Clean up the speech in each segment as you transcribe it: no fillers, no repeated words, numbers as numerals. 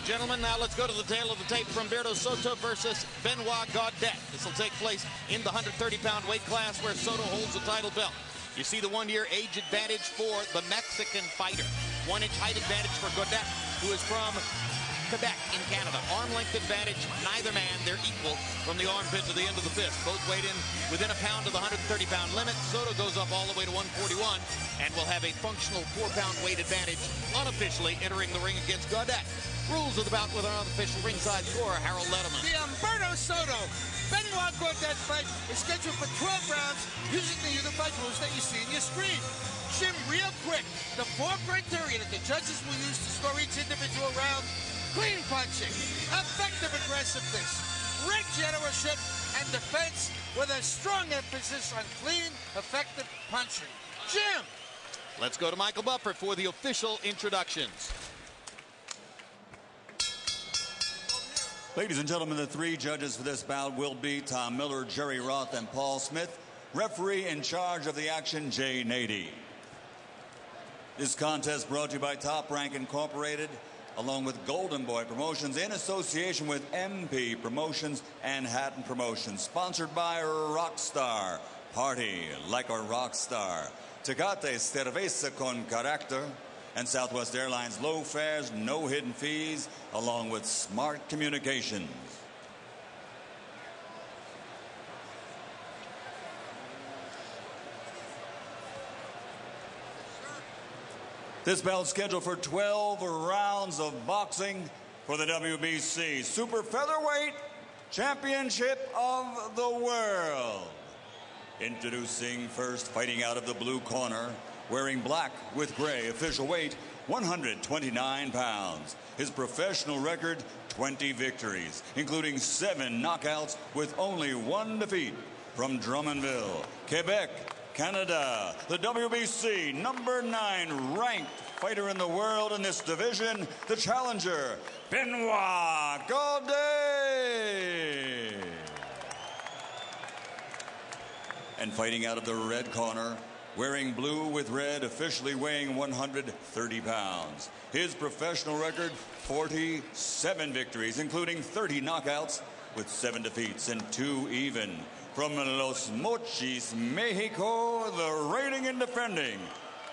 Gentlemen, now let's go to the tail of the tape from Berto Soto versus Benoit Gaudet. This will take place in the 130-pound weight class where Soto holds the title belt. You see the one-year age advantage for the Mexican fighter. 1-inch height advantage for Gaudet, who is from Quebec in Canada. Arm length advantage, neither man, they're equal from the armpit to the end of the fist. Both weighed in within a pound of the 130-pound limit. Soto goes up all the way to 141 and will have a functional 4-pound weight advantage unofficially entering the ring against Gaudet. Rules of the bout with our unofficial ringside scorer, Harold Letterman. The Humberto Soto Benoit Gaudet fight is scheduled for 12 rounds using the unified rules that you see on your screen. Jim, real quick, the 4 criteria that the judges will use to score each individual round: clean punching, effective aggressiveness, ring generalship, and defense with a strong emphasis on clean, effective punching. Jim! Let's go to Michael Buffer for the official introductions. Ladies and gentlemen, the 3 judges for this bout will be Tom Miller, Jerry Roth, and Paul Smith. Referee in charge of the action, Jay Nady. This contest brought to you by Top Rank Incorporated, along with Golden Boy Promotions, in association with MP Promotions and Hatton Promotions. Sponsored by Rockstar. Party like a rock star. Tecate Cerveza con Carácter. And Southwest Airlines, low fares, no hidden fees, along with smart communications. This bout is scheduled for 12 rounds of boxing for the WBC Super Featherweight Championship of the World. Introducing first, fighting out of the blue corner, wearing black with gray, official weight 129 pounds. His professional record, 20 victories, including 7 knockouts with only 1 defeat. From Drummondville, Quebec, Canada, the WBC number 9 ranked fighter in the world in this division, the challenger, Benoit Gaudet. And fighting out of the red corner, wearing blue with red, officially weighing 130 pounds. His professional record, 47 victories, including 30 knockouts with 7 defeats and 2 even. From Los Mochis, Mexico, the reigning and defending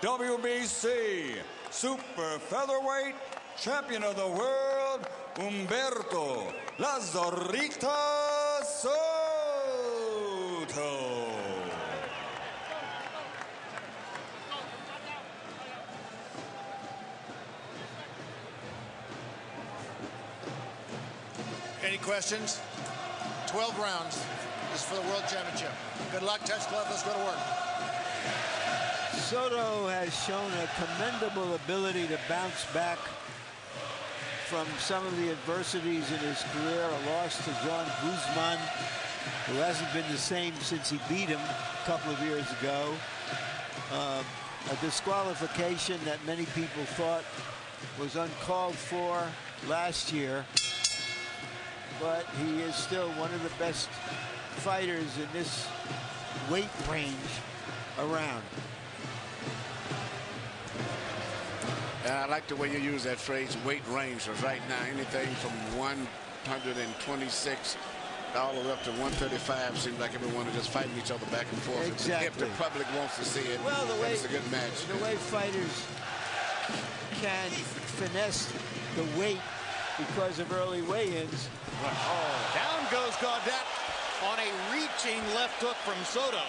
WBC Super Featherweight Champion of the World, Humberto La Zorrita Soto. Any questions? 12 rounds. This is for the World Championship. Good luck, Touch Glove. Let's go to work. Soto has shown a commendable ability to bounce back from some of the adversities in his career. A loss to John Guzman, who hasn't been the same since he beat him a couple of years ago. A disqualification that many people thought was uncalled for last year. But he is still one of the best fighters in this weight range around. And I like the way you use that phrase, weight range, because right now anything from 126 all the way up to 135 seems like everyone is just fighting each other back and forth. Exactly. If the public wants to see it, well, it's a good match. The way fighters can finesse the weight because of early weigh-ins. Oh, down goes Gaudet on a reaching left hook from Soto.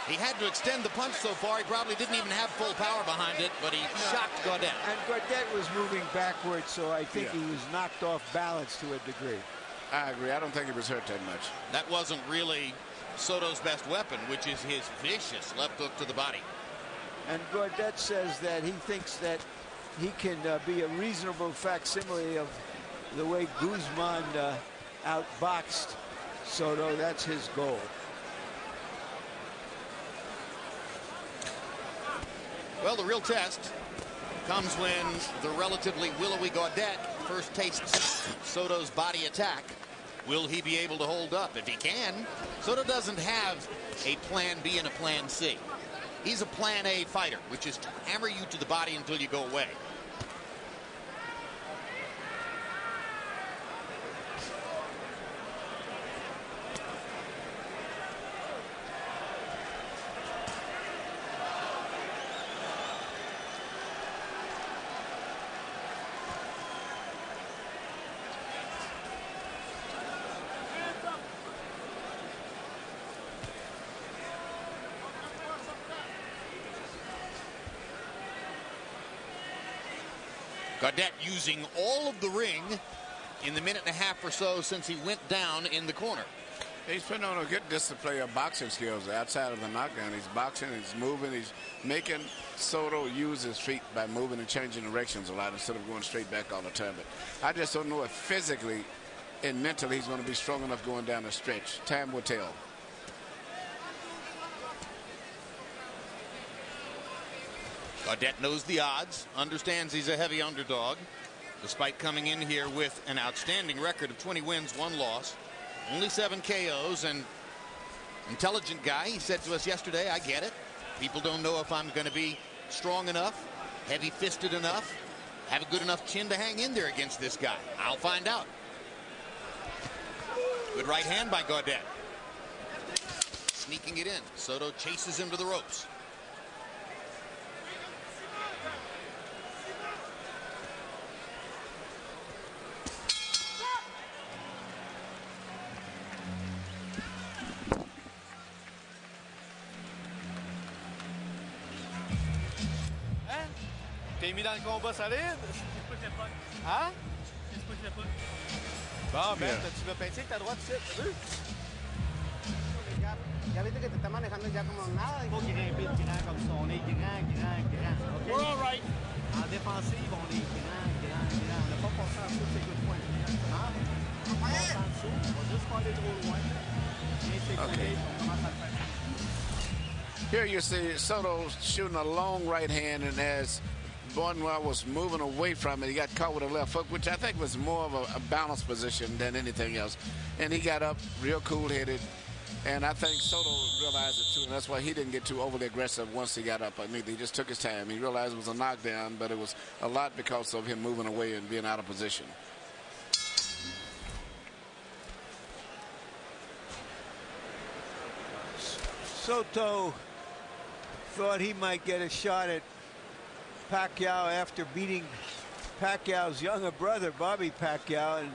He had to extend the punch so far. He probably didn't even have full power behind it, but he shocked Gaudet. And Gaudet was moving backwards, so I think he was knocked off balance to a degree. I agree. I don't think he was hurt that much. That wasn't really Soto's best weapon, which is his vicious left hook to the body. And Gaudet says that he thinks that he can be a reasonable facsimile of the way Guzman outboxed Soto. That's his goal. Well, the real test comes when the relatively willowy Gaudet first tastes Soto's body attack. Will he be able to hold up? If he can, Soto doesn't have a plan B and a plan C. He's a plan A fighter, which is to hammer you to the body until you go away. Gaudet using all of the ring in the minute and a half or so since he went down in the corner. He's putting on a good display of boxing skills outside of the knockdown. He's boxing, he's moving, he's making Soto use his feet by moving and changing directions a lot instead of going straight back all the time. But I just don't know if physically and mentally he's going to be strong enough going down the stretch. Time will tell. Gaudet knows the odds, understands he's a heavy underdog, despite coming in here with an outstanding record of 20 wins, 1 loss, only 7 KOs, and intelligent guy. He said to us yesterday, I get it. People don't know if I'm going to be strong enough, heavy-fisted enough, have a good enough chin to hang in there against this guy. I'll find out. Good right hand by Gaudet. Sneaking it in. Soto chases him to the ropes. T'es mis dans le combat solide? Hein? Bon, Ben, tu vas pincer avec ta droite ici, tu veux? Ya viste que te está manejando ya como nada. Il faut grimper le grand comme ça. On est grand. Okay? We're all right. En défensive, on est grand. On n'a pas passé en dessous de ses coups de poing. On passe en dessous. On va juste pas aller trop loin. Bien sécurisé, on commence à le faire. Here you see Soto shooting a long right hand, and as Benoit was moving away from it, he got caught with a left hook, which I think was more of a balanced position than anything else. And he got up real cool-headed, and I think Soto realized it too, and that's why he didn't get too overly aggressive once he got up. I mean, he just took his time. He realized it was a knockdown, but it was a lot because of him moving away and being out of position. Soto thought he might get a shot at Pacquiao after beating Pacquiao's younger brother, Bobby Pacquiao, and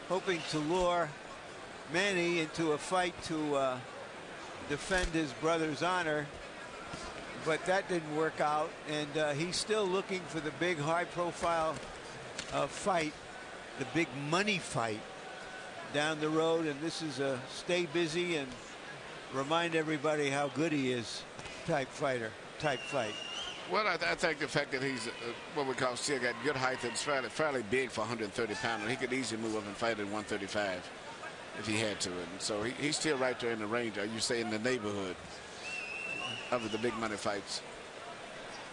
hoping to lure Manny into a fight to defend his brother's honor. But that didn't work out, and he's still looking for the big high-profile fight, the big money fight down the road. And this is a stay busy and remind everybody how good he is type fight. Well, I think the fact that he's what we call still got good height and fairly big for 130 pounder, he could easily move up and fight at 135 if he had to. And so he's still right there in the range, or you say in the neighborhood of the big money fights.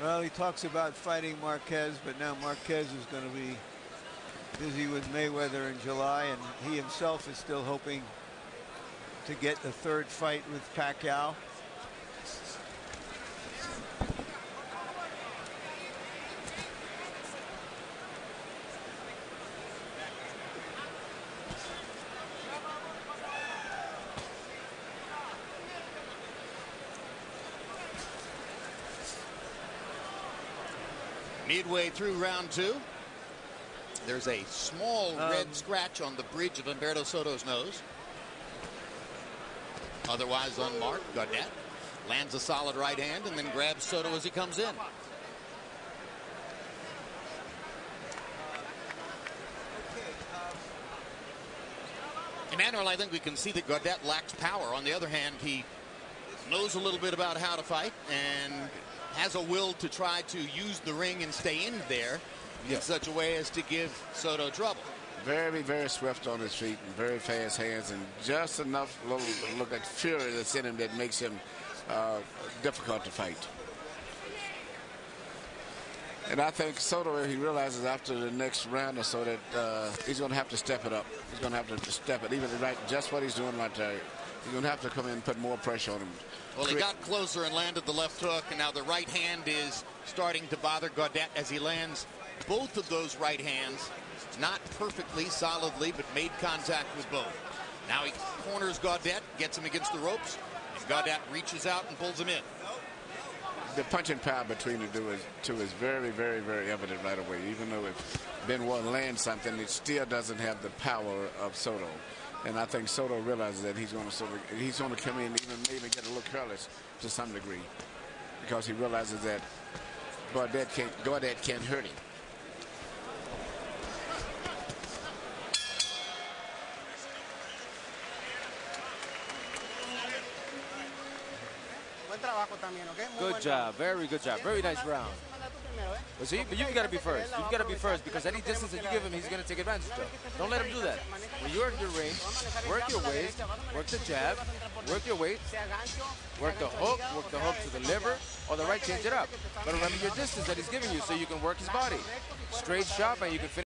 Well, he talks about fighting Marquez, but now Marquez is going to be busy with Mayweather in July, and he himself is still hoping to get the 3rd fight with Pacquiao. Midway through round 2, there's a small red scratch on the bridge of Humberto Soto's nose. Otherwise unmarked. Gaudet lands a solid right hand and then grabs Soto as he comes in. Emmanuel, I think we can see that Gaudet lacks power. On the other hand, he knows a little bit about how to fight and has a will to try to use the ring and stay in there in such a way as to give Soto trouble. Very, very swift on his feet and very fast hands, and just enough little look like fury that's in him that makes him difficult to fight. And I think Soto, he realizes after the next round or so that he's going to have to step it up. He's going to have to step it, even right, just what he's doing right there. He's going to have to come in and put more pressure on him. Well, he got closer and landed the left hook, and now the right hand is starting to bother Gaudet as he lands both of those right hands. Not perfectly, solidly, but made contact with both. Now he corners Gaudet, gets him against the ropes, and Gaudet reaches out and pulls him in. The punching power between the two is very, very, very evident right away. Even though if Benoit lands something, it still doesn't have the power of Soto. And I think Soto realizes that he's going to come in, even maybe get a little careless to some degree, because he realizes that Gaudet can't hurt him. Good job. Very good job. Very nice round. But see, but you've got to be first. You've got to be first because any distance that you give him, he's going to take advantage of. Don't let him do that. When you're in your range, work your waist, work the jab, work your weight, work the hook to the liver, or the right, change it up. But remember your distance that he's giving you so you can work his body. Straight shot and you can finish.